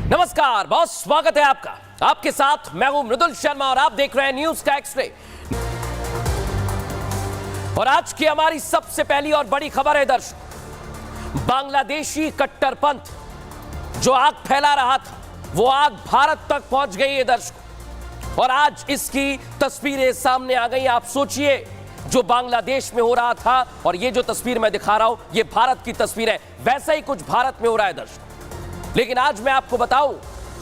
नमस्कार, बहुत स्वागत है आपका। आपके साथ मैं हूं मृदुल शर्मा और आप देख रहे हैं न्यूज का एक्सरे। और आज की हमारी सबसे पहली और बड़ी खबर है दर्शक, बांग्लादेशी कट्टरपंथ जो आग फैला रहा था वो आग भारत तक पहुंच गई है दर्शक। और आज इसकी तस्वीरें सामने आ गई। आप सोचिए, जो बांग्लादेश में हो रहा था और ये जो तस्वीर मैं दिखा रहा हूं ये भारत की तस्वीर है, वैसा ही कुछ भारत में हो रहा है दर्शक। लेकिन आज मैं आपको बताऊं,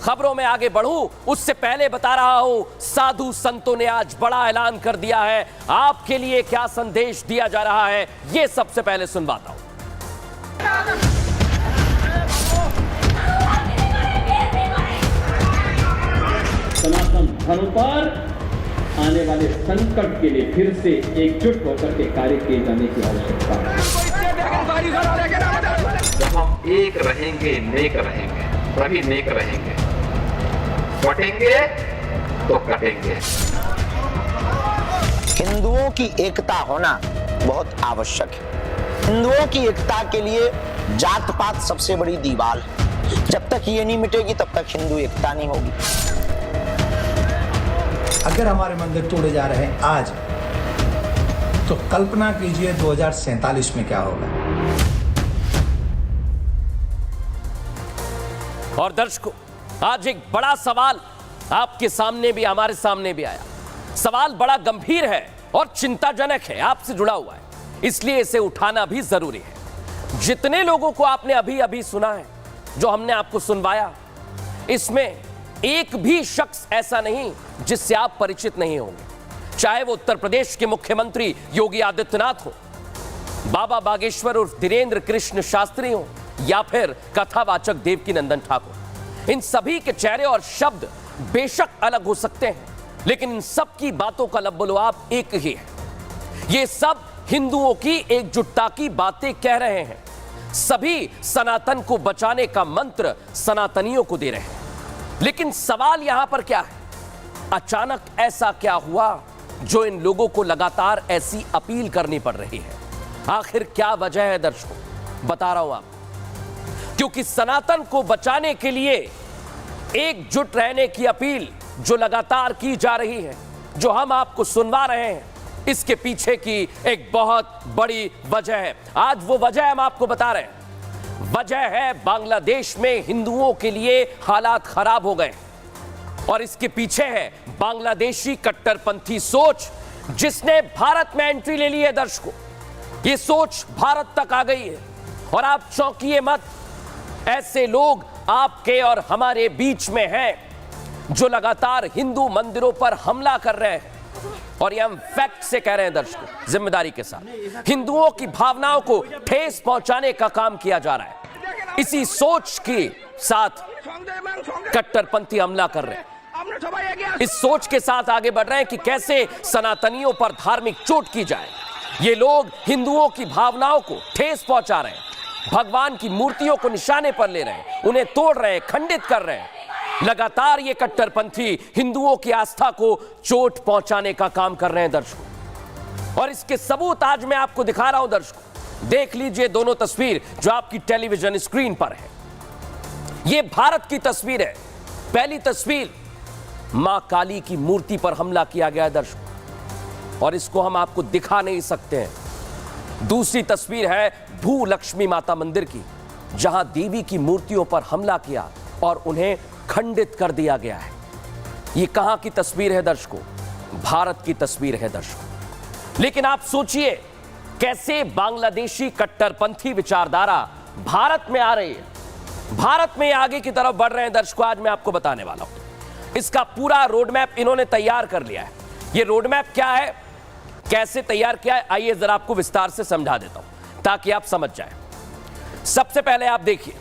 खबरों में आगे बढ़ूं उससे पहले बता रहा हूं, साधु संतों ने आज बड़ा ऐलान कर दिया है। आपके लिए क्या संदेश दिया जा रहा है ये सबसे पहले सुनवाता हूं। सनातन धर्म पर आने वाले संकट के लिए फिर से एकजुट होकर के कार्य किए जाने की आवश्यकता है। जब हम एक रहेंगे, नेक रहेंगे, तभी नेक रहेंगे। बटेंगे तो कटेंगे। हिंदुओं की एकता होना बहुत आवश्यक है। हिंदुओं की एकता के लिए जात पात सबसे बड़ी दीवार है। जब तक ये नहीं मिटेगी तब तक हिंदू एकता नहीं होगी। अगर हमारे मंदिर तोड़े जा रहे हैं आज, तो कल्पना कीजिए 2047 में क्या होगा। और दर्शकों, आज एक बड़ा सवाल आपके सामने भी हमारे सामने भी आया। सवाल बड़ा गंभीर है और चिंताजनक है, आपसे जुड़ा हुआ है, इसलिए इसे उठाना भी जरूरी है। जितने लोगों को आपने अभी अभी सुना है, जो हमने आपको सुनवाया, इसमें एक भी शख्स ऐसा नहीं जिससे आप परिचित नहीं होंगे। चाहे वो उत्तर प्रदेश के मुख्यमंत्री योगी आदित्यनाथ हो, बाबा बागेश्वर उर्फ धीरेन्द्र कृष्ण शास्त्री हो, या फिर कथावाचक देवकी नंदन ठाकुर। इन सभी के चेहरे और शब्द बेशक अलग हो सकते हैं, लेकिन इन सब की बातों का लब्बो-लुआब एक ही है। ये सब हिंदुओं की एकजुटता की बातें कह रहे हैं। सभी सनातन को बचाने का मंत्र सनातनियों को दे रहे हैं। लेकिन सवाल यहां पर क्या है, अचानक ऐसा क्या हुआ जो इन लोगों को लगातार ऐसी अपील करनी पड़ रही है? आखिर क्या वजह है दर्शकों, बता रहा हूं आप। क्योंकि सनातन को बचाने के लिए एकजुट रहने की अपील जो लगातार की जा रही है, जो हम आपको सुनवा रहे हैं, इसके पीछे की एक बहुत बड़ी वजह है। आज वो वजह हम आपको बता रहे हैं। वजह है बांग्लादेश में हिंदुओं के लिए हालात खराब हो गए और इसके पीछे है बांग्लादेशी कट्टरपंथी सोच जिसने भारत में एंट्री ले ली है दर्शकों। ये सोच भारत तक आ गई है और आप चौंकिए मत, ऐसे लोग आपके और हमारे बीच में हैं जो लगातार हिंदू मंदिरों पर हमला कर रहे हैं। और ये हम फैक्ट से कह रहे हैं दर्शकों, जिम्मेदारी के साथ। हिंदुओं की भावनाओं को ठेस पहुंचाने का काम किया जा रहा है। इसी सोच के साथ कट्टरपंथी हमला कर रहे हैं। इस सोच के साथ आगे बढ़ रहे हैं कि कैसे सनातनियों पर धार्मिक चोट की जाए। ये लोग हिंदुओं की भावनाओं को ठेस पहुंचा रहे हैं, भगवान की मूर्तियों को निशाने पर ले रहे हैं, उन्हें तोड़ रहे हैं, खंडित कर रहे हैं। लगातार ये कट्टरपंथी हिंदुओं की आस्था को चोट पहुंचाने का काम कर रहे हैं दर्शकों। और इसके सबूत आज मैं आपको दिखा रहा हूं दर्शकों। देख लीजिए दोनों तस्वीर जो आपकी टेलीविजन स्क्रीन पर है। ये भारत की तस्वीर है। पहली तस्वीर, मां काली की मूर्ति पर हमला किया गया है दर्शकों, और इसको हम आपको दिखा नहीं सकते हैं। दूसरी तस्वीर है भू लक्ष्मी माता मंदिर की, जहां देवी की मूर्तियों पर हमला किया और उन्हें खंडित कर दिया गया है। यह कहां की तस्वीर है दर्शकों? भारत की तस्वीर है दर्शकों। लेकिन आप सोचिए, कैसे बांग्लादेशी कट्टरपंथी विचारधारा भारत में आ रही है, भारत में आगे की तरफ बढ़ रहे हैं दर्शकों। आज मैं आपको बताने वाला हूं। इसका पूरा रोड मैप इन्होंने तैयार कर लिया है। यह रोड मैप क्या है, कैसे तैयार किया है, आइए जरा आपको विस्तार से समझा देता हूं ताकि आप समझ जाएं। सबसे पहले आप देखिए,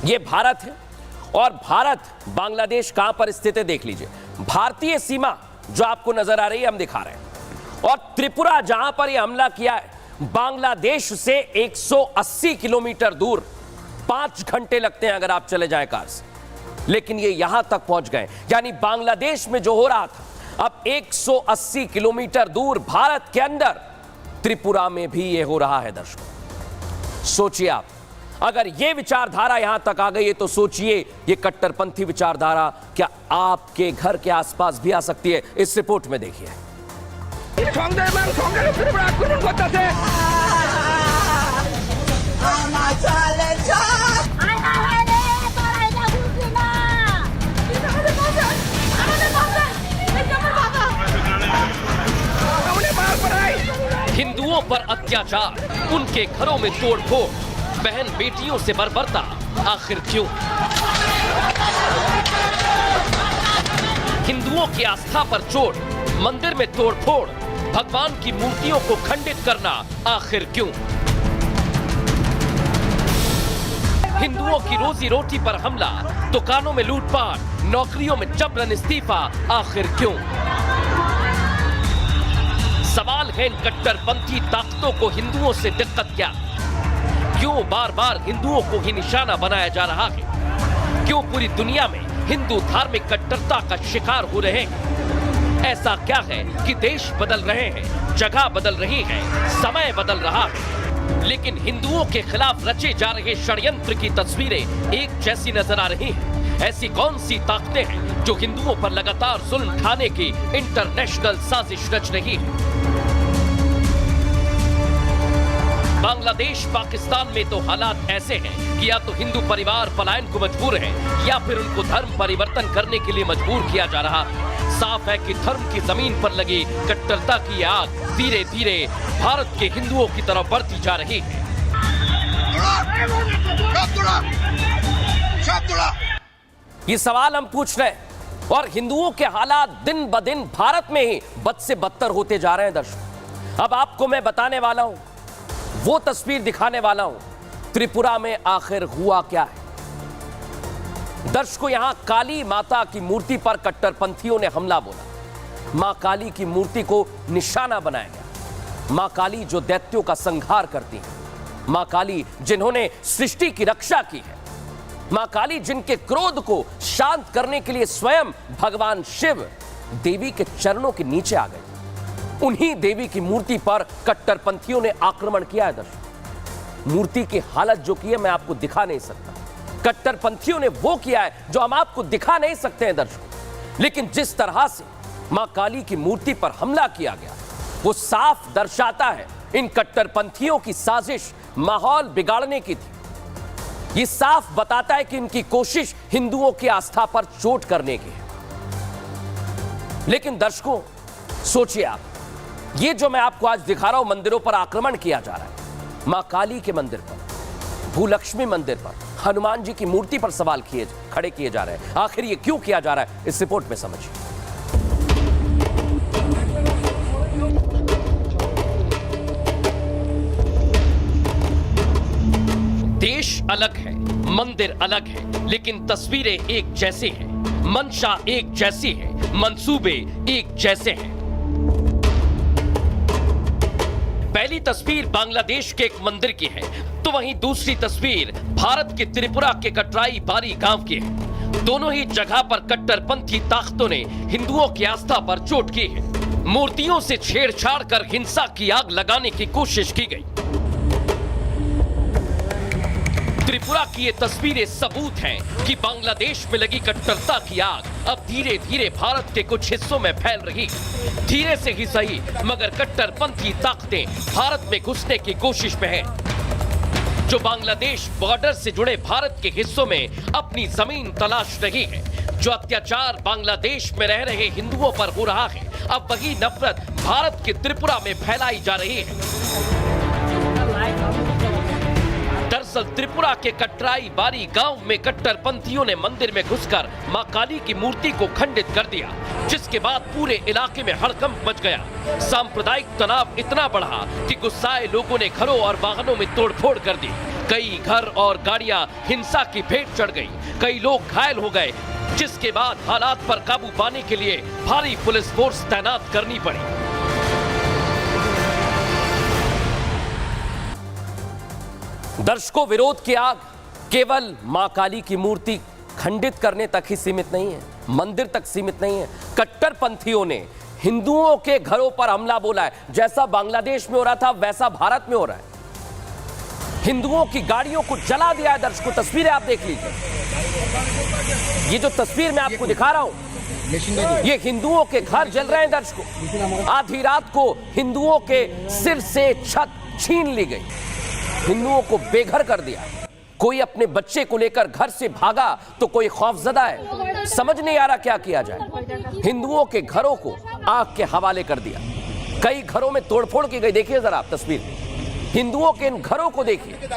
यह भारत है और भारत बांग्लादेश कहां पर स्थित है देख लीजिए। भारतीय सीमा जो आपको नजर आ रही है हम दिखा रहे हैं। और त्रिपुरा जहां पर यह हमला किया है, बांग्लादेश से 180 किलोमीटर दूर, 5 घंटे लगते हैं अगर आप चले जाएं कार से, लेकिन ये यहां तक पहुंच गए। यानी बांग्लादेश में जो हो रहा था, अब 180 किलोमीटर दूर भारत के अंदर त्रिपुरा में भी ये हो रहा है दर्शकों। सोचिए आप, अगर ये विचारधारा यहां तक आ गई है तो सोचिए ये कट्टरपंथी विचारधारा क्या आपके घर के आसपास भी आ सकती है। इस रिपोर्ट में देखिए। हिंदुओं पर अत्याचार, उनके घरों में तोड़फोड़, बहन बेटियों से बर्बरता, आखिर क्यों? हिंदुओं की आस्था पर चोट, मंदिर में तोड़फोड़, भगवान की मूर्तियों को खंडित करना, आखिर क्यों? हिंदुओं की रोजी रोटी पर हमला, दुकानों में लूटपाट, नौकरियों में जबरन इस्तीफा, आखिर क्यों? सवाल है इन कट्टरपंथी ताकतों को हिंदुओं से दिक्कत क्या? क्यों बार बार हिंदुओं को ही निशाना बनाया जा रहा है? क्यों पूरी दुनिया में हिंदू धार्मिक कट्टरता का शिकार हो रहे हैं? ऐसा क्या है कि देश बदल रहे हैं, जगह बदल रही है, समय बदल रहा है, लेकिन हिंदुओं के खिलाफ रचे जा रहे षड्यंत्र की तस्वीरें एक जैसी नजर आ रही हैं? ऐसी कौन सी ताकतें हैं जो हिंदुओं पर लगातार जुल्म ढाने की इंटरनेशनल साजिश रच रही है? बांग्लादेश, पाकिस्तान में तो हालात ऐसे हैं कि या तो हिंदू परिवार पलायन को मजबूर है या फिर उनको धर्म परिवर्तन करने के लिए मजबूर किया जा रहा है। साफ है कि धर्म की जमीन पर लगी कट्टरता की आग धीरे धीरे भारत के हिंदुओं की तरफ बढ़ती जा रही है। ये सवाल हम पूछ रहे हैं और हिंदुओं के हालात दिन ब दिन भारत में ही बद से बदतर होते जा रहे हैं। दर्शक, अब आपको मैं बताने वाला हूं, वो तस्वीर दिखाने वाला हूं, त्रिपुरा में आखिर हुआ क्या है। दर्शकों, यहां काली माता की मूर्ति पर कट्टरपंथियों ने हमला बोला। मां काली की मूर्ति को निशाना बनाया गया। मां काली जो दैत्यों का संहार करती है, मां काली जिन्होंने सृष्टि की रक्षा की है, मां काली जिनके क्रोध को शांत करने के लिए स्वयं भगवान शिव देवी के चरणों के नीचे आ गए। उन्हीं देवी की मूर्ति पर कट्टरपंथियों ने आक्रमण किया है। दर्शक, मूर्ति की हालत जो की है मैं आपको दिखा नहीं सकता। कट्टरपंथियों ने वो किया है जो हम आपको दिखा नहीं सकते हैं दर्शकों। लेकिन जिस तरह से मां काली की मूर्ति पर हमला किया गया वो साफ दर्शाता है इन कट्टरपंथियों की साजिश माहौल बिगाड़ने की थी। ये साफ बताता है कि इनकी कोशिश हिंदुओं की आस्था पर चोट करने की है। लेकिन दर्शकों, सोचिए आप, ये जो मैं आपको आज दिखा रहा हूं, मंदिरों पर आक्रमण किया जा रहा है। मां काली के मंदिर पर, भूलक्ष्मी मंदिर पर, हनुमान जी की मूर्ति पर सवाल खड़े किए जा रहे हैं। आखिर ये क्यों किया जा रहा है, इस रिपोर्ट में समझिए। देश अलग है, मंदिर अलग है, लेकिन तस्वीरें एक जैसी हैं, मंशा एक जैसी है, मंसूबे एक जैसे हैं। पहली तस्वीर बांग्लादेश के एक मंदिर की है तो वहीं दूसरी तस्वीर भारत के त्रिपुरा के कटराई बारी गांव की है। दोनों ही जगह पर कट्टरपंथी ताकतों ने हिंदुओं की आस्था पर चोट की है। मूर्तियों से छेड़छाड़ कर हिंसा की आग लगाने की कोशिश की गई। त्रिपुरा की ये तस्वीरें सबूत हैं कि बांग्लादेश में लगी कट्टरता की आग अब धीरे धीरे भारत के कुछ हिस्सों में फैल रही। धीरे से ही सही, मगर कट्टरपंथी ताकतें भारत में घुसने की कोशिश में हैं। जो बांग्लादेश बॉर्डर से जुड़े भारत के हिस्सों में अपनी जमीन तलाश रही है, जो अत्याचार बांग्लादेश में रह रहे हिंदुओं पर हो रहा है, अब वही नफरत भारत के त्रिपुरा में फैलाई जा रही है। दरअसल त्रिपुरा के कटराई बारी गांव में कट्टरपंथियों ने मंदिर में घुसकर मां काली की मूर्ति को खंडित कर दिया, जिसके बाद पूरे इलाके में हड़कंप मच गया। सांप्रदायिक तनाव इतना बढ़ा कि गुस्साए लोगों ने घरों और वाहनों में तोड़फोड़ कर दी। कई घर और गाड़ियां हिंसा की भेंट चढ़ गई, कई लोग घायल हो गए, जिसके बाद हालात पर काबू पाने के लिए भारी पुलिस फोर्स तैनात करनी पड़ी। दर्शकों, विरोध की आग केवल मां काली की मूर्ति खंडित करने तक ही सीमित नहीं है, मंदिर तक सीमित नहीं है। कट्टरपंथियों ने हिंदुओं के घरों पर हमला बोला है। जैसा बांग्लादेश में हो रहा था वैसा भारत में हो रहा है। हिंदुओं की गाड़ियों को जला दिया है दर्शकों। तस्वीरें आप देख लीजिए, ये जो तस्वीर मैं आपको दिखा रहा हूं, ये हिंदुओं के घर जल रहे हैं दर्शकों। आधी रात को हिंदुओं के सिर से छत छीन ली गई, हिंदुओं को बेघर कर दिया। कोई अपने बच्चे को लेकर घर से भागा तो कोई खौफजदा है। समझ नहीं आ रहा क्या किया जाए। हिंदुओं के घरों को आग के हवाले कर दिया, कई घरों में तोड़फोड़ की गई। देखिए जरा आप तस्वीर, हिंदुओं के इन घरों को देखिए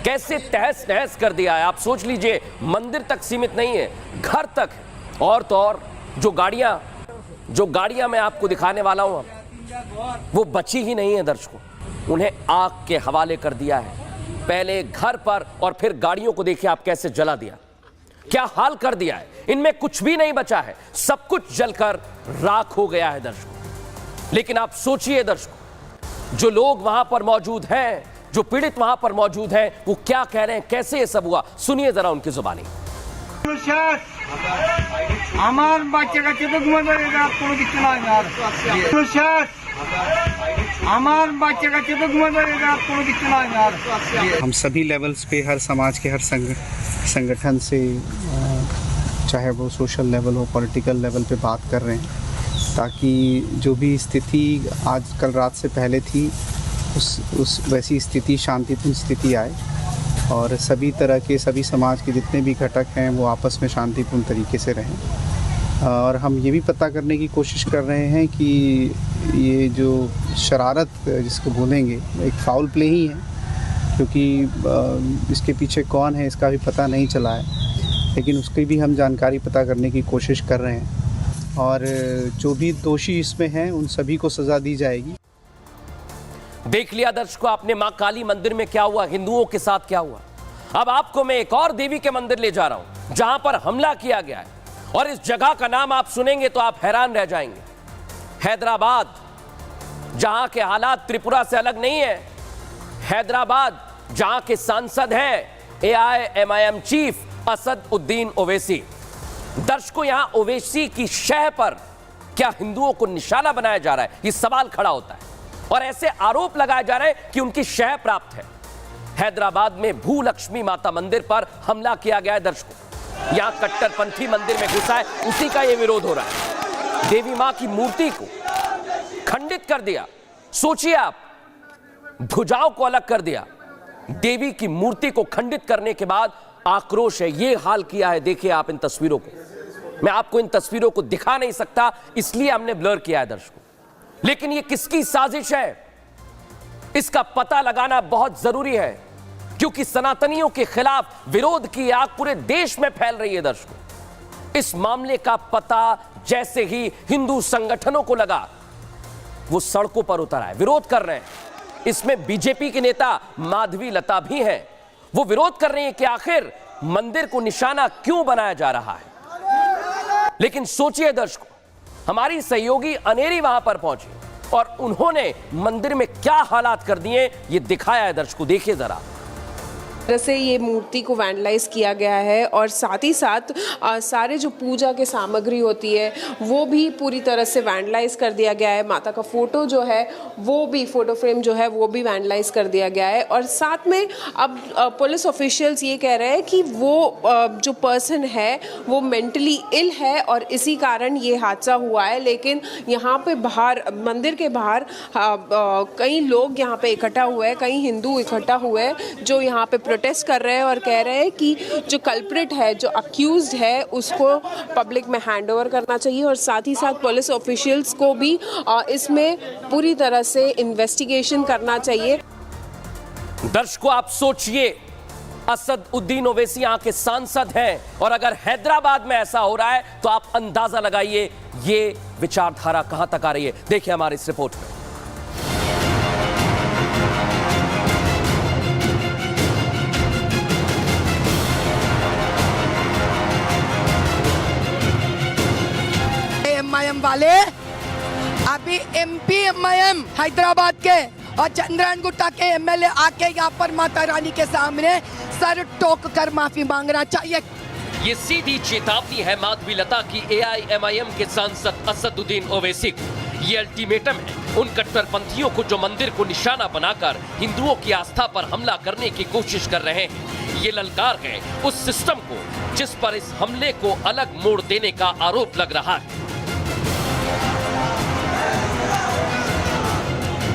कैसे तहस नहस कर दिया है। आप सोच लीजिए, मंदिर तक सीमित नहीं है, घर तक है। और तो और जो गाड़ियां मैं आपको दिखाने वाला हूं, वो बची ही नहीं है दर्शकों, उन्हें आग के हवाले कर दिया है। पहले घर पर और फिर गाड़ियों को देखिए आप कैसे जला दिया, क्या हाल कर दिया है। इनमें कुछ भी नहीं बचा है, सब कुछ जलकर राख हो गया है दर्शकों। लेकिन आप सोचिए दर्शकों, जो लोग वहां पर मौजूद हैं, जो पीड़ित वहां पर मौजूद हैं, वो क्या कह रहे हैं, कैसे ये सब हुआ, सुनिए जरा उनकी जुबानी। আমার বাচ্চাকে চেপে ঘুমা ধরে কোনো কিছু নয় আর আমার বাচ্চাকে চেপে ঘুমা ধরে কোনো কিছু নয় আর हम सभी लेवल्स पे हर समाज के हर संगठन से चाहे वो सोशल लेवल हो, पॉलिटिकल लेवल पे बात कर रहे हैं ताकि जो भी स्थिति आज कल रात से पहले थी उस वैसी स्थिति, शांतिपूर्ण स्थिति आए और सभी तरह के सभी समाज के जितने भी घटक हैं वो आपस में शांतिपूर्ण तरीके से रहें। और हम ये भी पता करने की कोशिश कर रहे हैं कि ये जो शरारत जिसको बोलेंगे एक फाउल प्ले ही है, क्योंकि इसके पीछे कौन है इसका भी पता नहीं चला है, लेकिन उसकी भी हम जानकारी पता करने की कोशिश कर रहे हैं और जो भी दोषी इसमें हैं उन सभी को सज़ा दी जाएगी। देख लिया दर्शकों आपने मां काली मंदिर में क्या हुआ, हिंदुओं के साथ क्या हुआ। अब आपको मैं एक और देवी के मंदिर ले जा रहा हूं जहां पर हमला किया गया है, और इस जगह का नाम आप सुनेंगे तो आप हैरान रह जाएंगे। हैदराबाद, जहां के हालात त्रिपुरा से अलग नहीं है। हैदराबाद जहां के सांसद हैं AIMIM चीफ असद उद्दीन ओवैसी। दर्शकों, यहां ओवैसी की शह पर क्या हिंदुओं को निशाना बनाया जा रहा है, यह सवाल खड़ा होता है और ऐसे आरोप लगाए जा रहे हैं कि उनकी शह प्राप्त है। हैदराबाद में भूलक्ष्मी माता मंदिर पर हमला किया गया है दर्शकों। यहां कट्टरपंथी मंदिर में घुसा है, उसी का यह विरोध हो रहा है। देवी मां की मूर्ति को खंडित कर दिया, सोचिए आप, भुजाओं को अलग कर दिया। देवी की मूर्ति को खंडित करने के बाद आक्रोश है, यह हाल किया है। देखिए आप इन तस्वीरों को, मैं आपको इन तस्वीरों को दिखा नहीं सकता इसलिए हमने ब्लर किया है दर्शकों, लेकिन यह किसकी साजिश है इसका पता लगाना बहुत जरूरी है, क्योंकि सनातनियों के खिलाफ विरोध की आग पूरे देश में फैल रही है दर्शकों। इस मामले का पता जैसे ही हिंदू संगठनों को लगा, वो सड़कों पर उतर आए, विरोध कर रहे हैं। इसमें बीजेपी के नेता माधवी लता भी हैं, वो विरोध कर रही हैं कि आखिर मंदिर को निशाना क्यों बनाया जा रहा है। लेकिन सोचिए दर्शकों, हमारी सहयोगी अनेरी वहां पर पहुंची और उन्होंने मंदिर में क्या हालात कर दिए ये दिखाया है दर्शकों, देखिए जरा। से ये मूर्ति को वैंडलाइज किया गया है और साथ ही साथ सारे जो पूजा के सामग्री होती है वो भी पूरी तरह से वैंडलाइज कर दिया गया है। माता का फोटो जो है वो भी, फोटो फ्रेम जो है वो भी वैंडलाइज कर दिया गया है। और साथ में अब पुलिस ऑफिशियल्स ये कह रहे हैं कि वो जो पर्सन है वो मेंटली इल है और इसी कारण ये हादसा हुआ है। लेकिन यहाँ पे बाहर, मंदिर के बाहर कई लोग यहाँ पे इकट्ठा हुए हैं, कई हिंदू इकट्ठा हुए हैं जो यहाँ पे प्रोटेस्ट कर रहे हैं और कह रहे हैं कि जो कल्प्रिट है, जो अक्यूज्ड है, उसको पब्लिक में हैंड ओवर करना चाहिए और साथ ही साथ पुलिस ऑफिशियल्स को भी इसमें पूरी तरह से इन्वेस्टिगेशन करना चाहिए। दर्शकों आप सोचिए, असद उद्दीन ओवैसी यहाँ के सांसद हैं और अगर हैदराबाद में ऐसा हो रहा है तो आप अंदाजा लगाइए ये विचारधारा कहां तक आ रही है। देखिए हमारी इस रिपोर्ट में। एमआईएम वाले अभी MP MIM हैदराबाद के और चंद्रन गुट्टा के MLA आके यहाँ पर माता रानी के सामने सर टोक कर माफी मांगना चाहिए। ये सीधी चेतावनी है माधवी लता की AIMIM के सांसद असदुद्दीन ओवैसी को। ये अल्टीमेटम है उन कट्टरपंथियों को जो मंदिर को निशाना बनाकर हिंदुओं की आस्था पर हमला करने की कोशिश कर रहे हैं। ये ललकार है उस सिस्टम को जिस पर इस हमले को अलग मोड़ देने का आरोप लग रहा है।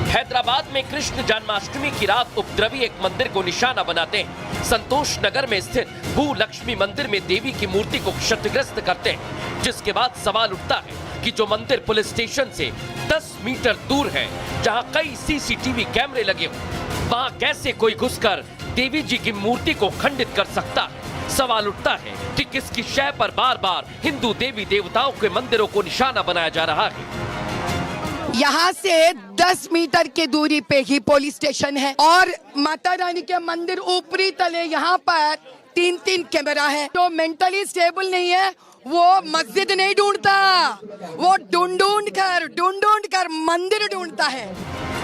हैदराबाद में कृष्ण जन्माष्टमी की रात उपद्रवी एक मंदिर को निशाना बनाते हैं। संतोष नगर में स्थित भू लक्ष्मी मंदिर में देवी की मूर्ति को क्षतिग्रस्त करते हैं, जिसके बाद सवाल उठता है कि जो मंदिर पुलिस स्टेशन से 10 मीटर दूर है, जहां कई सीसीटीवी कैमरे लगे हुए, वहां कैसे कोई घुसकर देवी जी की मूर्ति को खंडित कर सकता है। सवाल उठता है कि किसकी शय पर बार बार हिंदू देवी देवताओं के मंदिरों को निशाना बनाया जा रहा है। यहाँ से 10 मीटर की दूरी पे ही पुलिस स्टेशन है और माता रानी के मंदिर ऊपरी तले यहाँ पर 3-3 कैमरा है। तो मेंटली स्टेबल नहीं है, वो मस्जिद नहीं ढूंढता, वो ढूंढ कर मंदिर ढूंढता है।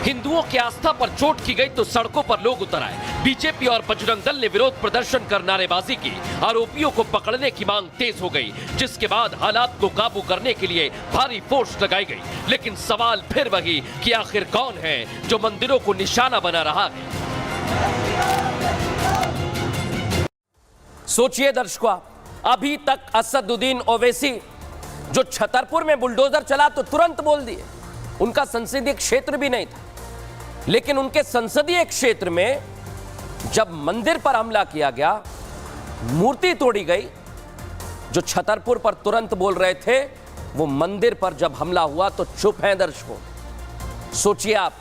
हिंदुओं की आस्था पर चोट की गई तो सड़कों पर लोग उतर आए। बीजेपी और बजरंग दल ने विरोध प्रदर्शन कर नारेबाजी की। आरोपियों को पकड़ने की मांग तेज हो गई, जिसके बाद हालात को काबू करने के लिए भारी फोर्स लगाई गई। लेकिन सवाल फिर वही कि आखिर कौन है जो मंदिरों को निशाना बना रहा है। सोचिए दर्शकों, अभी तक असदुद्दीन ओवैसी जो छतरपुर में बुलडोजर चला तो तुरंत बोल दिए, उनका संसदीय क्षेत्र भी नहीं था, लेकिन उनके संसदीय क्षेत्र में जब मंदिर पर हमला किया गया, मूर्ति तोड़ी गई, जो छतरपुर पर तुरंत बोल रहे थे, वो मंदिर पर जब हमला हुआ तो चुप हैं दर्शकों। सोचिए आप,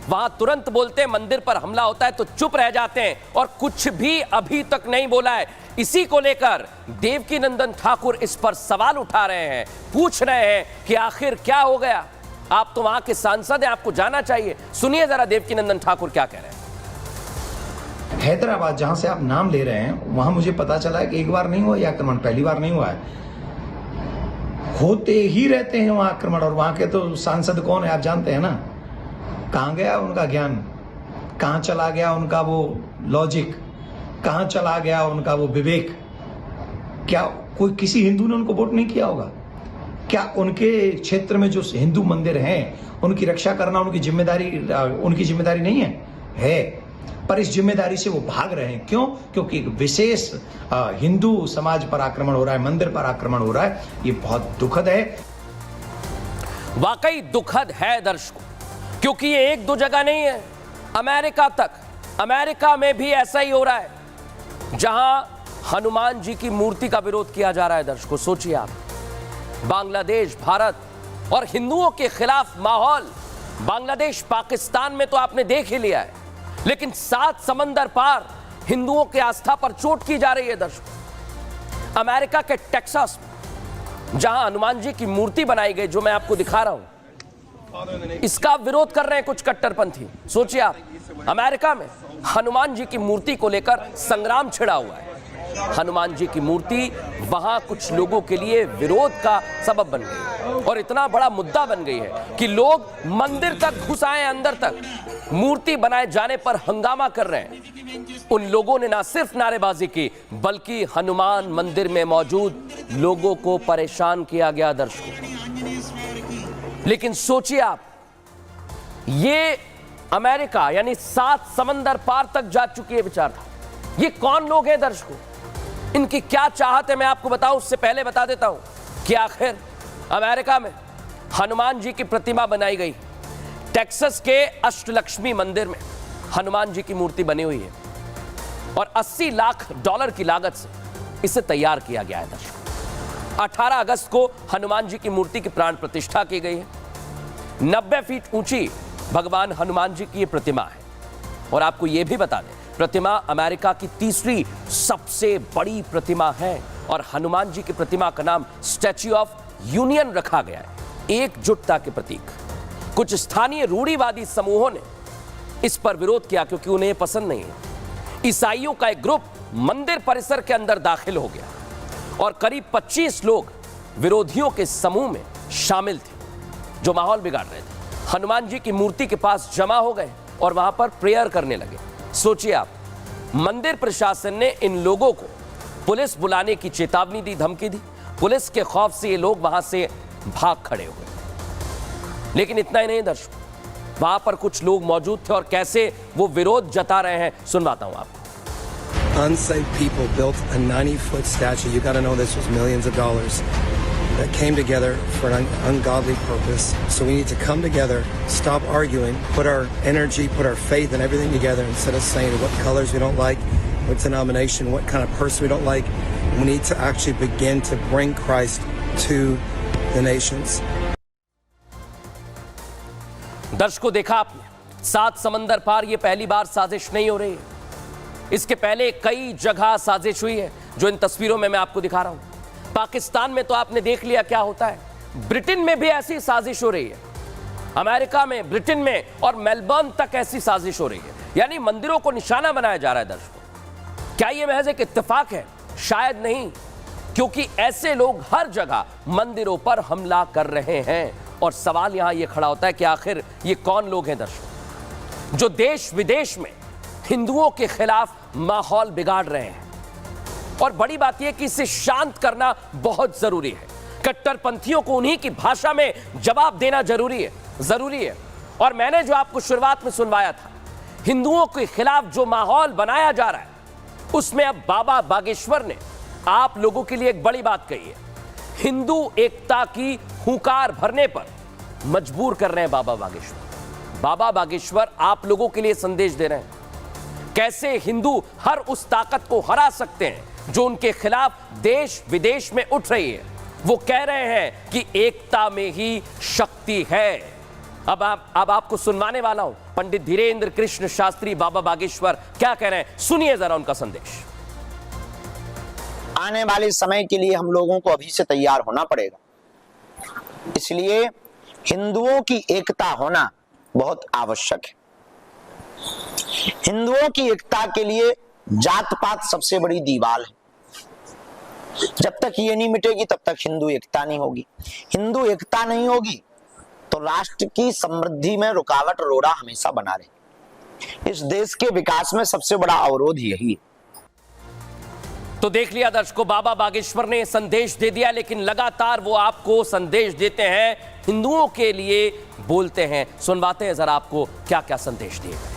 वहां तुरंत बोलते, मंदिर पर हमला होता है तो चुप रह जाते हैं और कुछ भी अभी तक नहीं बोला है। इसी को लेकर देवकीनंदन ठाकुर इस पर सवाल उठा रहे हैं, पूछ रहे हैं कि आखिर क्या हो गया। आप तो वहां के सांसद हैं, आपको जाना चाहिए। सुनिए जरा देवकीनंदन ठाकुर क्या कह रहे हैं। हैदराबाद जहां से आप नाम ले रहे हैं, वहां मुझे पता चला है कि एक बार नहीं हुआ यह आक्रमण, पहली बार नहीं हुआ है, होते ही रहते हैं वहां आक्रमण। और वहां के तो सांसद कौन है आप जानते हैं ना। कहां गया उनका ज्ञान, कहां चला गया उनका वो लॉजिक, कहां चला गया उनका वो विवेक। क्या कोई किसी हिंदू ने उनको वोट नहीं किया होगा? क्या उनके क्षेत्र में जो हिंदू मंदिर हैं उनकी रक्षा करना उनकी जिम्मेदारी नहीं है? है, पर इस जिम्मेदारी से वो भाग रहे हैं। क्यों? क्योंकि एक विशेष हिंदू समाज पर आक्रमण हो रहा है, मंदिर पर आक्रमण हो रहा है। ये बहुत दुखद है। वाकई दुखद है दर्शकों, क्योंकि ये एक दो जगह नहीं है, अमेरिका तक, अमेरिका में भी ऐसा ही हो रहा है, जहां हनुमान जी की मूर्ति का विरोध किया जा रहा है। दर्शकों सोचिए आप, बांग्लादेश, भारत और हिंदुओं के खिलाफ माहौल, बांग्लादेश पाकिस्तान में तो आपने देख ही लिया है, लेकिन 7 समंदर पार हिंदुओं के आस्था पर चोट की जा रही है। दर्शकों अमेरिका के टेक्सास में जहां हनुमान जी की मूर्ति बनाई गई, जो मैं आपको दिखा रहा हूं, इसका विरोध कर रहे हैं कुछ कट्टरपंथी। सोचिए आप, अमेरिका में हनुमान जी की मूर्ति को लेकर संग्राम छिड़ा हुआ है। हनुमान जी की मूर्ति वहां कुछ लोगों के लिए विरोध का सबब बन गई और इतना बड़ा मुद्दा बन गई है कि लोग मंदिर तक घुस आए, अंदर तक मूर्ति बनाए जाने पर हंगामा कर रहे हैं। उन लोगों ने ना सिर्फ नारेबाजी की, बल्कि हनुमान मंदिर में मौजूद लोगों को परेशान किया गया। दर्शकों लेकिन सोचिए आप, ये अमेरिका यानी 7 समंदर पार तक जा चुकी है विचारधारा। ये कौन लोग हैं दर्शकों, इनकी क्या चाहत है, मैं आपको बताऊं। उससे पहले बता देता हूं कि आखिर अमेरिका में हनुमान जी की प्रतिमा बनाई गई। टेक्सास के अष्टलक्ष्मी मंदिर में हनुमान जी की मूर्ति बनी हुई है और $80 लाख की लागत से इसे तैयार किया गया है। दर्शकों 18 अगस्त को हनुमान जी की मूर्ति की प्राण प्रतिष्ठा की गई है। 90 फीट ऊंची भगवान हनुमान जी की यह प्रतिमा है। और आपको यह भी बता दें, प्रतिमा अमेरिका की 3री सबसे बड़ी प्रतिमा है और हनुमान जी की प्रतिमा का नाम स्टैच्यू ऑफ यूनियन रखा गया है, एकजुटता के प्रतीक। कुछ स्थानीय रूढ़िवादी समूहों ने इस पर विरोध किया क्योंकि उन्हें यह पसंद नहीं है। ईसाइयों का एक ग्रुप मंदिर परिसर के अंदर दाखिल हो गया और करीब 25 लोग विरोधियों के समूह में शामिल थे, जो माहौल बिगाड़ रहे थे। हनुमान जी की मूर्ति के पास जमा हो गए और वहां पर प्रेयर करने लगे। सोचिए आप, मंदिर प्रशासन ने इन लोगों को पुलिस बुलाने की चेतावनी दी, धमकी दी। पुलिस के खौफ से ये लोग वहां से भाग खड़े हो गए। लेकिन इतना ही नहीं दर्शकों, वहां पर कुछ लोग मौजूद थे और कैसे वो विरोध जता रहे हैं, सुनवाता हूं आपको। On-site people built a 90-foot statue. You got to know this was millions of dollars that came together for an ungodly purpose. So we need to come together, stop arguing, put our energy, put our faith and everything together instead of saying what colors we don't like, what denomination, what kind of person we don't like. We need to actually begin to bring Christ to the nations. दर्शकों, देखा आपने, 7 समंदर पार ये पहली बार साजिश नहीं हो रही है। इसके पहले कई जगह साजिश हुई है, जो इन तस्वीरों में मैं आपको दिखा रहा हूं। पाकिस्तान में तो आपने देख लिया क्या होता है, ब्रिटेन में भी ऐसी साजिश हो रही है, अमेरिका में, ब्रिटेन में और मेलबर्न तक ऐसी साजिश हो रही है। यानी मंदिरों को निशाना बनाया जा रहा है। दर्शकों, क्या यह महज एक इत्तेफाक है? शायद नहीं, क्योंकि ऐसे लोग हर जगह मंदिरों पर हमला कर रहे हैं। और सवाल यहां यह खड़ा होता है कि आखिर ये कौन लोग हैं दर्शकों, जो देश विदेश में हिंदुओं के खिलाफ माहौल बिगाड़ रहे हैं। और बड़ी बात यह कि इसे शांत करना बहुत जरूरी है। कट्टरपंथियों को उन्हीं की भाषा में जवाब देना जरूरी है। और मैंने जो आपको शुरुआत में सुनवाया था, हिंदुओं के खिलाफ जो माहौल बनाया जा रहा है, उसमें अब बाबा बागेश्वर ने आप लोगों के लिए एक बड़ी बात कही है। हिंदू एकता की हुंकार भरने पर मजबूर कर रहे हैं बाबा बागेश्वर। बाबा बागेश्वर आप लोगों के लिए संदेश दे रहे हैं, कैसे हिंदू हर उस ताकत को हरा सकते हैं जो उनके खिलाफ देश विदेश में उठ रही है। वो कह रहे हैं कि एकता में ही शक्ति है। अब आपको सुनवाने वाला हूं पंडित धीरेन्द्र कृष्ण शास्त्री बाबा बागेश्वर क्या कह रहे हैं, सुनिए जरा उनका संदेश। आने वाले समय के लिए हम लोगों को अभी से तैयार होना पड़ेगा, इसलिए हिंदुओं की एकता होना बहुत आवश्यक है। हिंदुओं की एकता के लिए जात पात सबसे बड़ी दीवार है। जब तक ये नहीं मिटेगी तब तक हिंदू एकता नहीं होगी। हिंदू एकता नहीं होगी तो राष्ट्र की समृद्धि में रुकावट रोड़ा हमेशा बना रहे। इस देश के विकास में सबसे बड़ा अवरोध यही है। तो देख लिया दर्शकों, बाबा बागेश्वर ने संदेश दे दिया, लेकिन लगातार वो आपको संदेश देते हैं, हिंदुओं के लिए बोलते हैं। सुनवाते हैं जरा आपको क्या क्या संदेश दिए गए।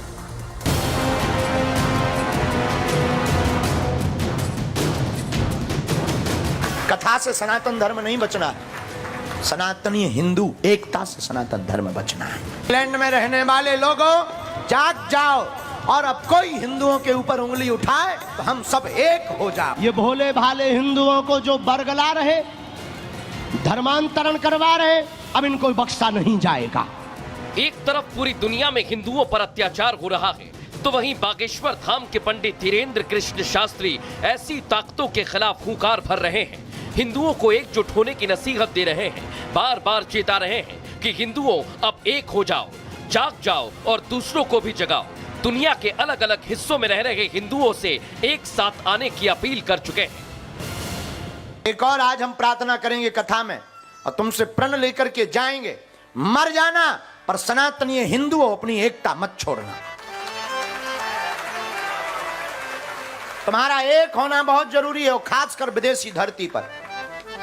कथा से सनातन धर्म नहीं बचना है, सनातनी हिंदू एकता से सनातन धर्म बचना है। इंग्लैंड में रहने वाले लोगों, जाग जाओ और अब कोई हिंदुओं के ऊपर उंगली उठाए तो हम सब एक हो जाओ। ये भोले भाले हिंदुओं को जो बरगला रहे, धर्मांतरण करवा रहे, अब इनको बख्शा नहीं जाएगा। एक तरफ पूरी दुनिया में हिंदुओं पर अत्याचार हो रहा है, तो वहीं बागेश्वर धाम के पंडित धीरेन्द्र कृष्ण शास्त्री ऐसी ताकतों के खिलाफ हुंकार भर रहे हैं, हिंदुओं को एकजुट होने की नसीहत दे रहे हैं, बार बार चेता रहे हैं कि हिंदुओं अब एक हो जाओ, जाग जाओ और दूसरों को भी जगाओ। दुनिया के अलग अलग हिस्सों में रह रहे हिंदुओं से एक साथ आने की अपील कर चुके हैं। एक और आज हम प्रार्थना करेंगे कथा में, और तुमसे प्रण लेकर के जाएंगे, मर जाना पर सनातनी हिंदुओं अपनी एकता मत छोड़ना। तुम्हारा एक होना बहुत जरूरी है, और खासकर विदेशी धरती पर।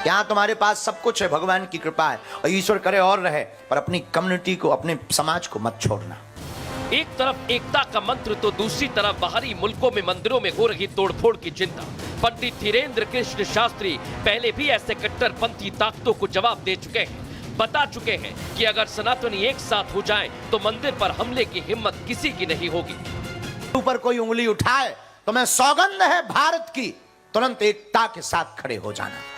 यहाँ तुम्हारे पास सब कुछ है, भगवान की कृपा है, और ईश्वर करे और रहे, पर अपनी कम्युनिटी को, अपने समाज को मत छोड़ना। एक तरफ एकता का मंत्र तो दूसरी तरफ बाहरी मुल्कों में मंदिरों में हो रही तोड़फोड़ की चिंता। पंडित धीरेन्द्र कृष्ण शास्त्री पहले भी ऐसे कट्टरपंथी ताकतों को जवाब दे चुके हैं, बता चुके हैं कि अगर सनातनी एक साथ हो जाएं तो मंदिर पर हमले की हिम्मत किसी की नहीं होगी। ऊपर कोई उंगली उठाए तो मैं सौगंध है भारत की, तुरंत एकता के साथ खड़े हो जाना।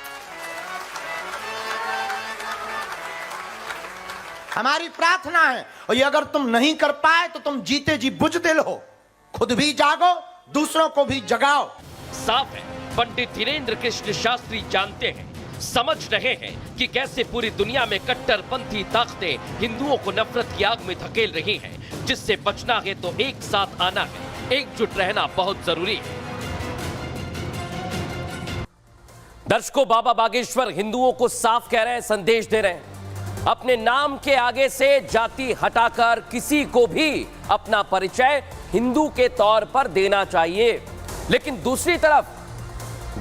हमारी प्रार्थना है, और ये अगर तुम नहीं कर पाए तो तुम जीते जी बुझदिल हो, खुद भी जागो, दूसरों को भी जगाओ। साफ है, पंडित धीरेन्द्र कृष्ण शास्त्री जानते हैं, समझ रहे हैं कि कैसे पूरी दुनिया में कट्टरपंथी ताकतें हिंदुओं को नफरत की आग में धकेल रही हैं। जिससे बचना है तो एक साथ आना है, एकजुट रहना बहुत जरूरी है। दर्शकों, बाबा बागेश्वर हिंदुओं को साफ कह रहे हैं, संदेश दे रहे हैं, अपने नाम के आगे से जाति हटाकर किसी को भी अपना परिचय हिंदू के तौर पर देना चाहिए। लेकिन दूसरी तरफ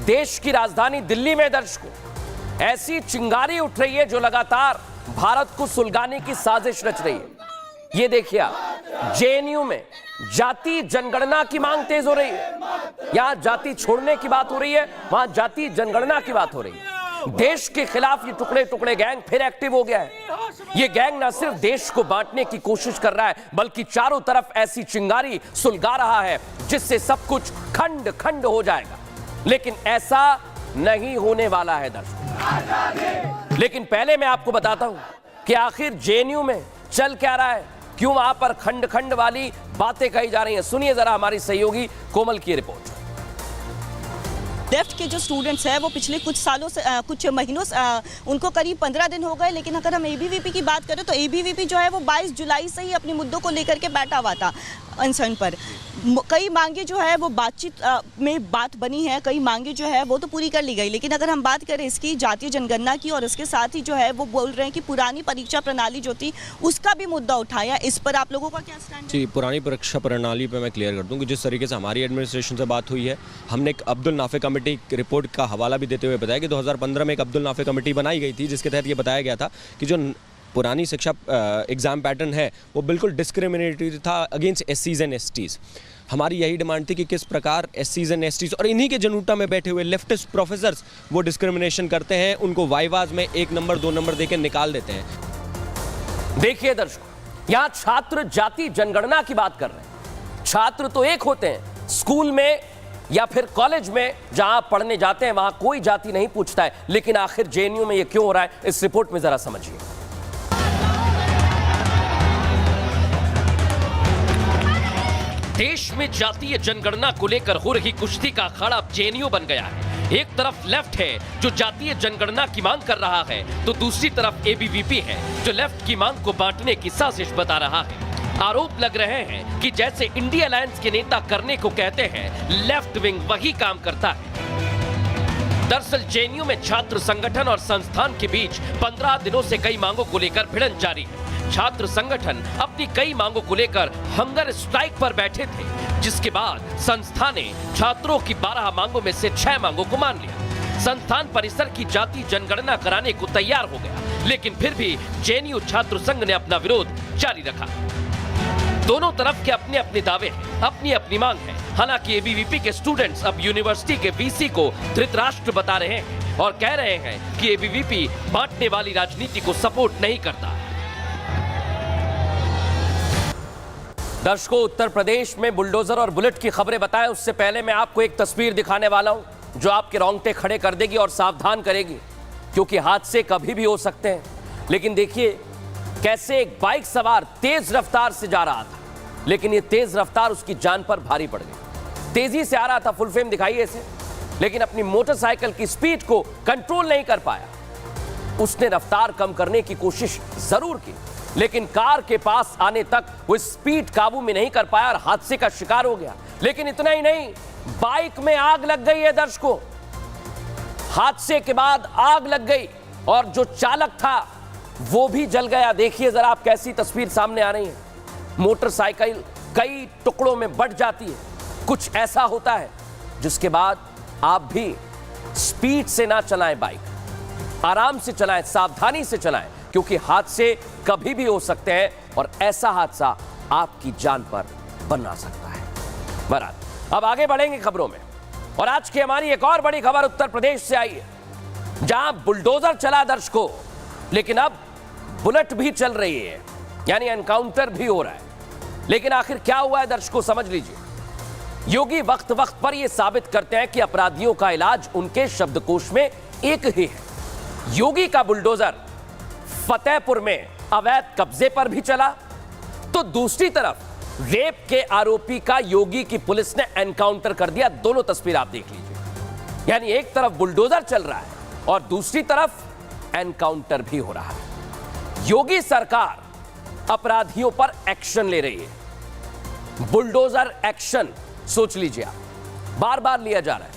देश की राजधानी दिल्ली में दर्शकों ऐसी चिंगारी उठ रही है जो लगातार भारत को सुलगाने की साजिश रच रही है। ये देखिए आप, जेएनयू में जाति जनगणना की मांग तेज हो रही है। यहां जाति छोड़ने की बात हो रही है, वहां जाति जनगणना की बात हो रही है। देश के खिलाफ ये टुकड़े टुकड़े गैंग फिर एक्टिव हो गया है। ये गैंग न सिर्फ देश को बांटने की कोशिश कर रहा है, बल्कि चारों तरफ ऐसी चिंगारी सुलगा रहा है जिससे सब कुछ खंड खंड हो जाएगा। लेकिन ऐसा नहीं होने वाला है दर्शकों। लेकिन पहले मैं आपको बताता हूं कि आखिर जेएनयू में चल क्या रहा है, क्यों वहां पर खंड खंड वाली बातें कही जा रही हैं। सुनिए जरा हमारी सहयोगी कोमल की रिपोर्ट। लेफ्ट के जो स्टूडेंट्स हैं वो पिछले कुछ सालों से कुछ महीनों से उनको करीब 15 दिन हो गए, लेकिन अगर हम एबीवीपी की बात करें तो एबीवीपी जो है वो 22 जुलाई से ही अपने मुद्दों को लेकर के बैठा हुआ था अनशन पर। कई मांगे जो है वो बातचीत में बात बनी है, कई मांगे जो है वो तो पूरी कर ली गई। लेकिन अगर हम बात करें इसकी जातीय जनगणना की और इसके साथ ही जो है वो बोल रहे हैं कि पुरानी परीक्षा प्रणाली जो थी उसका भी मुद्दा उठाया। इस पर आप लोगों का क्या स्टैंड? जी, पुरानी परीक्षा प्रणाली पे मैं क्लियर कर दूं कि जिस तरीके से हमारी एडमिनिस्ट्रेशन से बात हुई है, हमने एक अब्दुल नाफे कमेटी रिपोर्ट का हवाला भी देते हुए बताया कि 2015 में एक अब्दुल नाफे कमेटी बनाई गई थी, जिसके तहत ये बताया गया था कि जो पुरानी शिक्षा एग्ज़ाम पैटर्न है वो बिल्कुल डिस्क्रिमिनेटरी था अगेंस्ट एससीज एंड एसटीज़। हमारी यही डिमांड थी कि किस प्रकार एससीज एंड एसटीज़ और इन्हीं के जनूटा में बैठे हुए लेफ्टिस्ट प्रोफेसर्स वो डिस्क्रिमिनेशन करते हैं, उनको वाइवाज में 1 नंबर 2 नंबर देकर निकाल देते हैं। देखिए दर्शकों, यहां छात्र जाति जनगणना की बात कर रहे हैं। छात्र तो एक होते हैं, स्कूल में या फिर कॉलेज में जहां पढ़ने जाते हैं वहां कोई जाति नहीं पूछता है। लेकिन आखिर जेएनयू में यह क्यों हो रहा है, इस रिपोर्ट में जरा समझिए। देश में जातीय जनगणना को लेकर हो रही कुश्ती का अखाड़ा अब जेएनयू बन गया है। एक तरफ लेफ्ट है जो जातीय जनगणना की मांग कर रहा है, तो दूसरी तरफ एबीवीपी है जो लेफ्ट की मांग को बांटने की साजिश बता रहा है। आरोप लग रहे हैं कि जैसे इंडिया अलायंस के नेता करने को कहते हैं, लेफ्ट विंग वही काम करता है। दरअसल जेएनयू में छात्र संगठन और संस्थान के बीच 15 दिनों से कई मांगों को लेकर भिड़ंत जारी है। छात्र संगठन अपनी कई मांगों को लेकर हंगर स्ट्राइक पर बैठे थे, जिसके बाद संस्था ने छात्रों की 12 मांगों में से 6 मांगों को मान लिया। संस्थान परिसर की जाति जनगणना कराने को तैयार हो गया, लेकिन फिर भी जेएनयू छात्र संघ ने अपना विरोध जारी रखा। दोनों तरफ के अपने अपने दावे हैं, अपनी अपनी मांग है। हालांकि एबीवीपी के स्टूडेंट्स अब यूनिवर्सिटी के वीसी को धृतराष्ट्र बता रहे हैं और कह रहे हैं कि एबीवीपी बांटने वाली राजनीति को सपोर्ट नहीं करता। दर्शकों, उत्तर प्रदेश में बुलडोजर और बुलेट की खबरें बताएं उससे पहले मैं आपको एक तस्वीर दिखाने वाला हूं जो आपके रोंगटे खड़े कर देगी और सावधान करेगी, क्योंकि हादसे कभी भी हो सकते हैं। लेकिन देखिए कैसे एक बाइक सवार तेज रफ्तार से जा रहा था, लेकिन ये तेज रफ्तार उसकी जान पर भारी पड़ गई। तेजी से आ रहा था, फुल फ्रेम दिखाइए इसे, लेकिन अपनी मोटरसाइकिल की स्पीड को कंट्रोल नहीं कर पाया। उसने रफ्तार कम करने की कोशिश जरूर की, लेकिन कार के पास आने तक वो स्पीड काबू में नहीं कर पाया और हादसे का शिकार हो गया। लेकिन इतना ही नहीं, बाइक में आग लग गई है दर्शकों। हादसे के बाद आग लग गई और जो चालक था वो भी जल गया। देखिए जरा आप, कैसी तस्वीर सामने आ रही है। मोटरसाइकिल कई टुकड़ों में बट जाती है। कुछ ऐसा होता है जिसके बाद आप भी स्पीड से ना चलाएं बाइक, आराम से चलाएं, सावधानी से चलाएं, क्योंकि हादसे कभी भी हो सकते हैं और ऐसा हादसा आपकी जान पर बना सकता है। बहरहाल अब आगे बढ़ेंगे खबरों में, और आज की हमारी एक और बड़ी खबर उत्तर प्रदेश से आई है, जहां बुलडोजर चला दर्शकों, लेकिन अब बुलेट भी चल रही है, यानी एनकाउंटर भी हो रहा है। लेकिन आखिर क्या हुआ है दर्शकों, समझ लीजिए। योगी वक्त वक्त पर यह साबित करते हैं कि अपराधियों का इलाज उनके शब्दकोश में एक ही है। योगी का बुलडोजर फतेहपुर में अवैध कब्जे पर भी चला, तो दूसरी तरफ रेप के आरोपी का योगी की पुलिस ने एनकाउंटर कर दिया। दोनों तस्वीर आप देख लीजिए, यानी एक तरफ बुलडोजर चल रहा है और दूसरी तरफ एनकाउंटर भी हो रहा है। योगी सरकार अपराधियों पर एक्शन ले रही है। बुलडोजर एक्शन सोच लीजिए आप, बार बार लिया जा रहा है।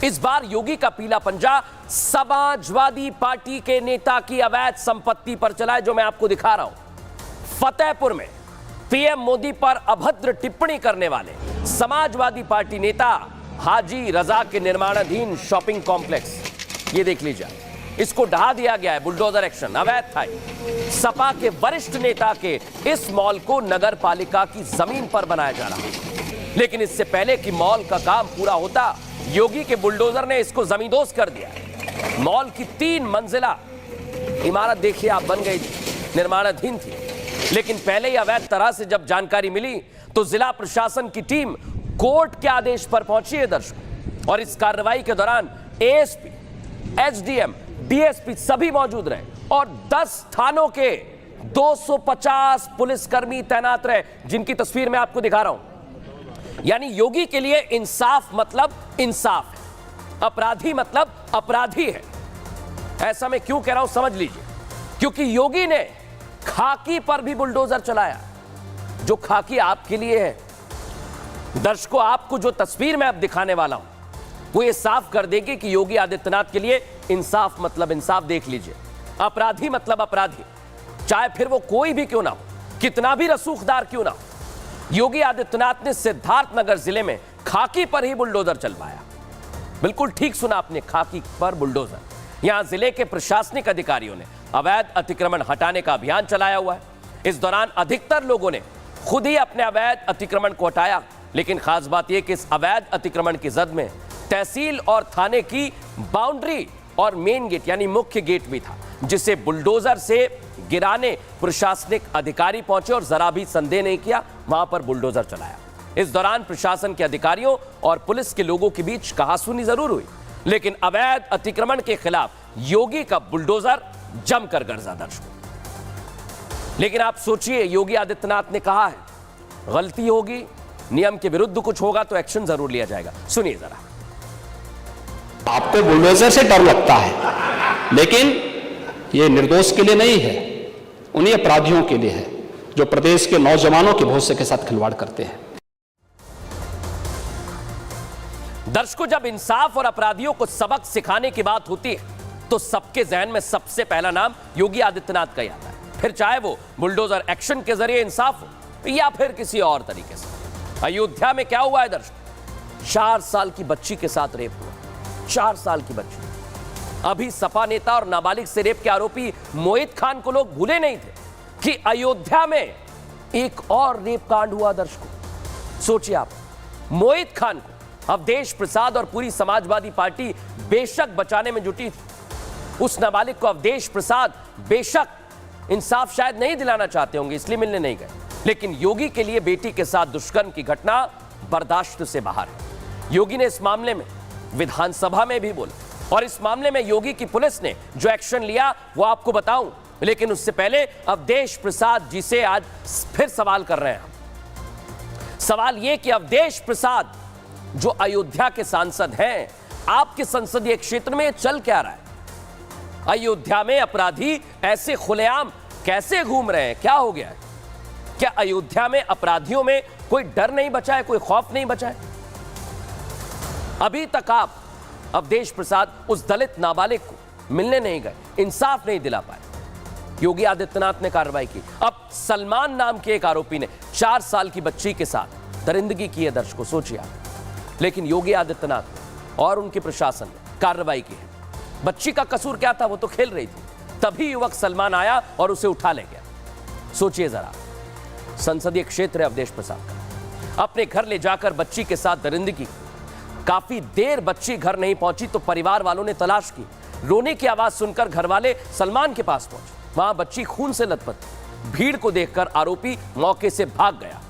इस बार योगी का पीला पंजा समाजवादी पार्टी के नेता की अवैध संपत्ति पर चला है, जो मैं आपको दिखा रहा हूं। फतेहपुर में पीएम मोदी पर अभद्र टिप्पणी करने वाले समाजवादी पार्टी नेता हाजी रजा के निर्माणाधीन शॉपिंग कॉम्प्लेक्स, ये देख लीजिए, इसको ढहा दिया गया है। बुलडोजर एक्शन अवैध था। सपा के वरिष्ठ नेता के इस मॉल को नगर पालिका की जमीन पर बनाया जा रहा है, लेकिन इससे पहले कि मॉल का काम पूरा होता, योगी के बुलडोजर ने इसको जमींदोज कर दिया। मॉल की 3 मंजिला इमारत देखिए आप बन गई थी, निर्माणाधीन थी, लेकिन पहले ही अवैध तरह से जब जानकारी मिली तो जिला प्रशासन की टीम कोर्ट के आदेश पर पहुंची है दर्शकों, और इस कार्रवाई के दौरान एएसपी, एसडीएम, डीएसपी सभी मौजूद रहे और 10 थानों के 250 पुलिसकर्मी तैनात रहे, जिनकी तस्वीर मैं आपको दिखा रहा हूं। यानी योगी के लिए इंसाफ मतलब इंसाफ है, अपराधी मतलब अपराधी है। ऐसा मैं क्यों कह रहा हूं समझ लीजिए, क्योंकि योगी ने खाकी पर भी बुलडोजर चलाया, जो खाकी आपके लिए है। दर्शकों, आपको जो तस्वीर मैं अब दिखाने वाला हूं वो ये साफ कर देगी कि योगी आदित्यनाथ के लिए इंसाफ मतलब इंसाफ। देख लीजिए, अपराधी मतलब अपराधी, चाहे फिर वो कोई भी क्यों ना हो, कितना भी रसूखदार क्यों ना हो। योगी आदित्यनाथ ने सिद्धार्थनगर जिले में खाकी पर ही बुलडोजर चलवाया। बिल्कुल ठीक सुना आपने, खाकी पर बुलडोजर। यहां जिले के प्रशासनिक अधिकारियों ने अवैध अतिक्रमण हटाने का अभियान चलाया हुआ है। इस दौरान अधिकतर लोगों ने खुद ही अपने अवैध अतिक्रमण को हटाया, लेकिन खास बात यह कि इस अवैध अतिक्रमण की जद में तहसील और थाने की बाउंड्री और मेन गेट यानी मुख्य गेट भी था, जिसे बुलडोजर से गिराने प्रशासनिक अधिकारी पहुंचे और जरा भी संदेह नहीं किया, वहां पर बुलडोजर चलाया। इस दौरान प्रशासन के अधिकारियों और पुलिस के लोगों के बीच कहासुनी जरूर हुई, लेकिन अवैध अतिक्रमण के खिलाफ योगी का बुलडोजर जमकर गरजा दर्शकों। लेकिन आप सोचिए, योगी आदित्यनाथ ने कहा है गलती होगी, नियम के विरुद्ध कुछ होगा तो एक्शन जरूर लिया जाएगा। सुनिए जरा। आपको बुलडोजर से डर लगता है, लेकिन ये निर्दोष के लिए नहीं है, उन्हीं अपराधियों के लिए है जो प्रदेश के नौजवानों के भविष्य के साथ खिलवाड़ करते हैं। दर्शकों, जब इंसाफ और अपराधियों को सबक सिखाने की बात होती है तो सबके जहन में सबसे पहला नाम योगी आदित्यनाथ का ही आता है, फिर चाहे वो बुलडोजर एक्शन के जरिए इंसाफ हो या फिर किसी और तरीके से। अयोध्या में क्या हुआ है दर्शकों, 4 साल की बच्ची के साथ रेप हुआ। 4 साल की बच्ची। अभी सपा नेता और नाबालिग से रेप के आरोपी मोहित खान को लोग भूले नहीं थे कि अयोध्या में एक और रेप कांड हुआ दर्शकों। सोचिए आप, मोहित खान को अवधेश प्रसाद और पूरी समाजवादी पार्टी बेशक बचाने में जुटी थी। उस नाबालिग को अवधेश प्रसाद बेशक इंसाफ शायद नहीं दिलाना चाहते होंगे, इसलिए मिलने नहीं गए, लेकिन योगी के लिए बेटी के साथ दुष्कर्म की घटना बर्दाश्त से बाहर है। योगी ने इस मामले में विधानसभा में भी बोला, और इस मामले में योगी की पुलिस ने जो एक्शन लिया वो आपको बताऊं, लेकिन उससे पहले अवधेश प्रसाद जी से आज फिर सवाल कर रहे हैं हम। सवाल यह कि अवधेश प्रसाद जो अयोध्या के सांसद हैं, आपके संसदीय क्षेत्र में चल क्या रहा है? अयोध्या में अपराधी ऐसे खुलेआम कैसे घूम रहे हैं? क्या हो गया है? क्या अयोध्या में अपराधियों में कोई डर नहीं बचा है, कोई खौफ नहीं बचा है? अभी तक आप अवधेश प्रसाद उस दलित नाबालिग को मिलने नहीं गए, इंसाफ नहीं दिला पाए। योगी आदित्यनाथ ने कार्रवाई की। अब सलमान नाम के एक आरोपी ने 4 साल की बच्ची के साथ दरिंदगी की है दर्शकों, सोचिए आप। लेकिन योगी आदित्यनाथ और उनके प्रशासन ने कार्रवाई की है। बच्ची का कसूर क्या था? वो तो खेल रही थी, तभी युवक सलमान आया और उसे उठा ले गया। सोचिए जरा, संसदीय क्षेत्र है अवधेश प्रसाद का, अपने घर ले जाकर बच्ची के साथ दरिंदगी। काफी देर बच्ची घर नहीं पहुंची तो परिवार वालों ने तलाश की। रोने की आवाज सुनकर घर वाले सलमान के पास पहुंचे, वहां बच्ची खून से लथपथ थी। भीड़ को देखकर आरोपी मौके से भाग गया।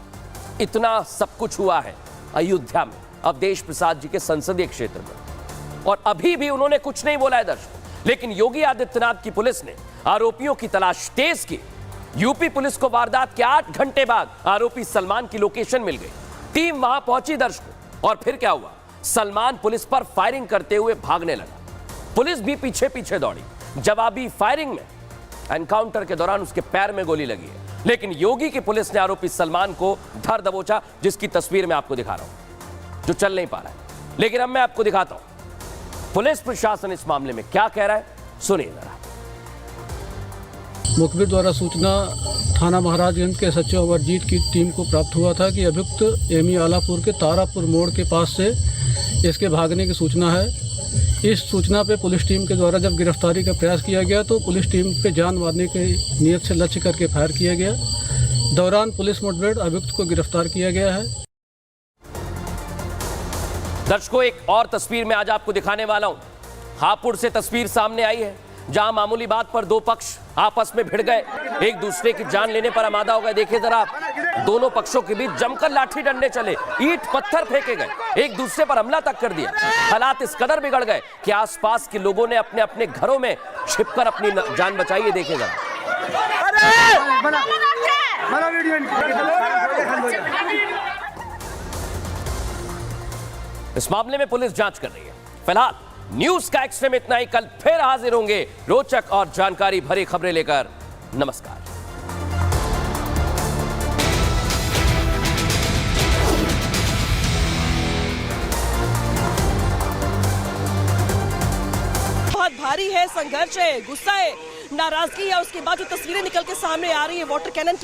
इतना सब कुछ हुआ है अयोध्या में, अवधेश प्रसाद जी के संसदीय क्षेत्र में, और अभी भी उन्होंने कुछ नहीं बोला है दर्शकों। लेकिन योगी आदित्यनाथ की पुलिस ने आरोपियों की तलाश तेज की। यूपी पुलिस को वारदात के 8 घंटे बाद आरोपी सलमान की लोकेशन मिल गई। टीम वहां पहुंची दर्शकों, और फिर क्या हुआ? सलमान पुलिस पर फायरिंग करते हुए भागने लगा। पुलिस भी पीछे पीछे दौड़ी। जवाबी फायरिंग में एनकाउंटर के दौरान उसके पैर में गोली लगी है, लेकिन योगी की पुलिस ने आरोपी सलमान को धर दबोचा, जिसकी तस्वीर मैं आपको दिखा रहा हूं, जो चल नहीं पा रहा है। लेकिन अब मैं आपको दिखाता हूं पुलिस प्रशासन इस मामले में क्या कह रहा है, सुनिए जरा। मुखबिर द्वारा सूचना थाना महाराजगंज के सचिव अमरजीत की टीम को प्राप्त हुआ था कि अभियुक्त एमी आलापुर के तारापुर मोड़ के पास से इसके भागने की सूचना है। इस सूचना पे पुलिस टीम के द्वारा जब गिरफ्तारी का प्रयास किया गया तो पुलिस टीम पे जान मारने के नियत से लक्ष्य करके फायर किया गया। दौरान पुलिस मुठभेड़ अभियुक्त को गिरफ्तार किया गया है। दर्शकों, एक और तस्वीर में आज आपको दिखाने वाला हूं। हापुड़ से तस्वीर सामने आई है, जहां मामूली बात पर दो पक्ष आपस में भिड़ गए, एक दूसरे की जान लेने पर आमादा हो गए। देखिए जरा आप, दोनों पक्षों के बीच जमकर लाठी डंडे चले, ईंट पत्थर फेंके गए, एक दूसरे पर हमला तक कर दिया। हालात इस कदर बिगड़ गए कि आसपास के लोगों ने अपने अपने घरों में छिपकर अपनी जान बचाई है। देखिए जरा। इस मामले में पुलिस जांच कर रही है। फिलहाल न्यूज का एक्स्ट्रा में इतना ही। कल फिर हाजिर होंगे रोचक और जानकारी भरी खबरें लेकर। नमस्कार। बहुत भारी है, संघर्ष है, गुस्सा है, नाराजगी है। उसके बाद जो तस्वीरें निकल के सामने आ रही है वाटर कैनन